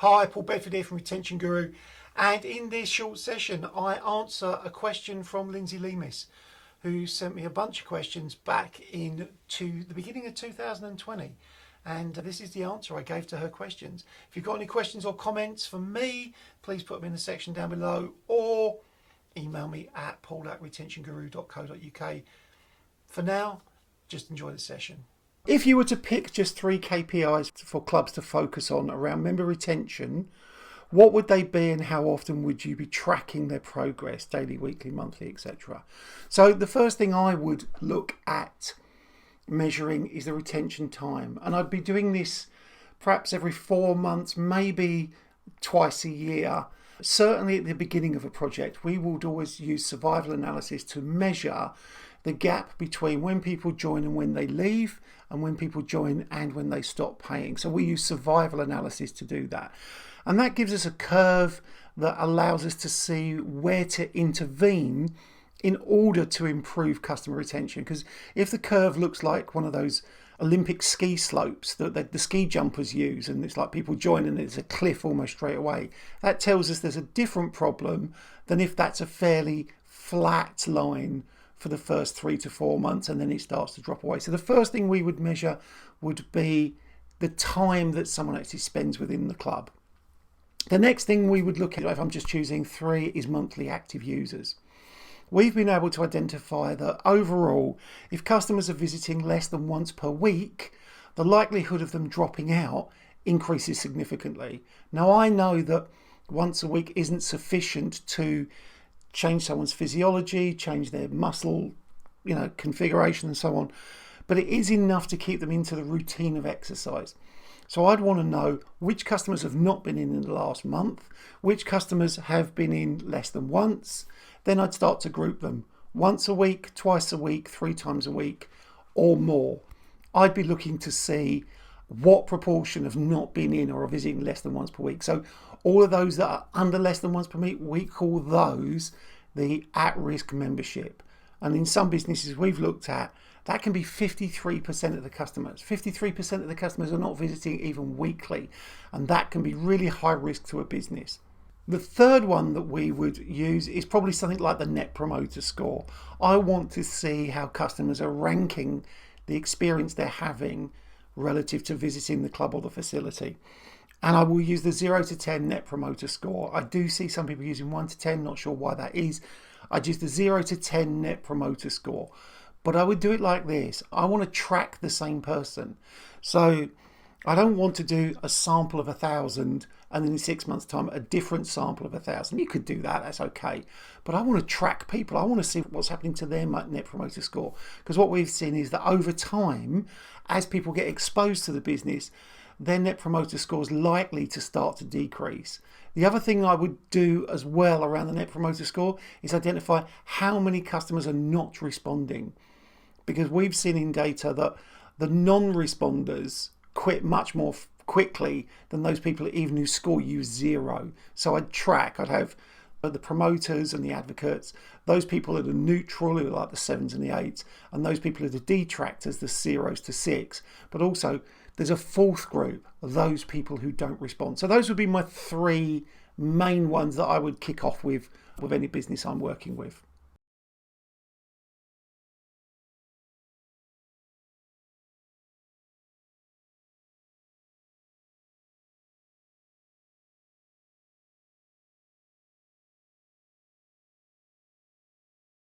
Hi, Paul Bedford here from Retention Guru, and in this short session I answer a question from Lindsey Leemis, who sent me a bunch of questions back into the beginning of 2020, and this is the answer I gave to her questions. If you've got any questions or comments for me, please put them in the section down below or email me at paul@retentionguru.co.uk. For now, just enjoy the session. If you were to pick just 3 KPIs for clubs to focus on around member retention, what would they be and how often would you be tracking their progress, daily, weekly, monthly, etc.? So the first thing I would look at measuring is the retention time. And I'd be doing this perhaps every 4 months, maybe twice a year. Certainly at the beginning of a project, we would always use survival analysis to measure the gap between when people join and when they leave, and when people join and when they stop paying. So we use survival analysis to do that. And that gives us a curve that allows us to see where to intervene in order to improve customer retention. Because if the curve looks like one of those Olympic ski slopes that the ski jumpers use, and it's like people join and it's a cliff almost straight away, that tells us there's a different problem than if that's a fairly flat line for the first 3 to 4 months and then it starts to drop away. So the first thing we would measure would be the time that someone actually spends within the club. The next thing we would look at, if I'm just choosing 3, is monthly active users. We've been able to identify that overall, if customers are visiting less than once per week, the likelihood of them dropping out increases significantly. Now, I know that once a week isn't sufficient to change someone's physiology, change their muscle, configuration and so on, but it is enough to keep them into the routine of exercise. So I'd want to know which customers have not been in the last month, which customers have been in less than once. Then I'd start to group them once a week, twice a week, 3 times a week or more. I'd be looking to see what proportion have not been in or are visiting less than once per week. So all of those that are under less than once per week, we call those the at-risk membership. And in some businesses we've looked at, that can be 53% of the customers. 53% of the customers are not visiting even weekly, and that can be really high risk to a business. The third one that we would use is probably something like the Net Promoter Score. I want to see how customers are ranking the experience they're having relative to visiting the club or the facility. And I will use the 0 to 10 Net Promoter Score. I do see some people using 1 to 10, not sure why that is. I'd use the 0 to 10 Net Promoter Score. But I would do it like this. I want to track the same person. So I don't want to do a sample of 1,000 and then in 6 months' time a different sample of 1,000. You could do that, that's okay. But I want to track people. I want to see what's happening to their Net Promoter Score. Because what we've seen is that over time, as people get exposed to the business, their Net Promoter Score is likely to start to decrease. The other thing I would do as well around the Net Promoter Score is identify how many customers are not responding. Because we've seen in data that the non-responders quit much more quickly than those people even who score you 0. So I'd have the promoters and the advocates, those people that are neutral, who are like the 7s and the 8s, and those people who are the detractors, the 0s to 6. But also there's a 4th group of those people who don't respond. So those would be my 3 main ones that I would kick off with any business I'm working with.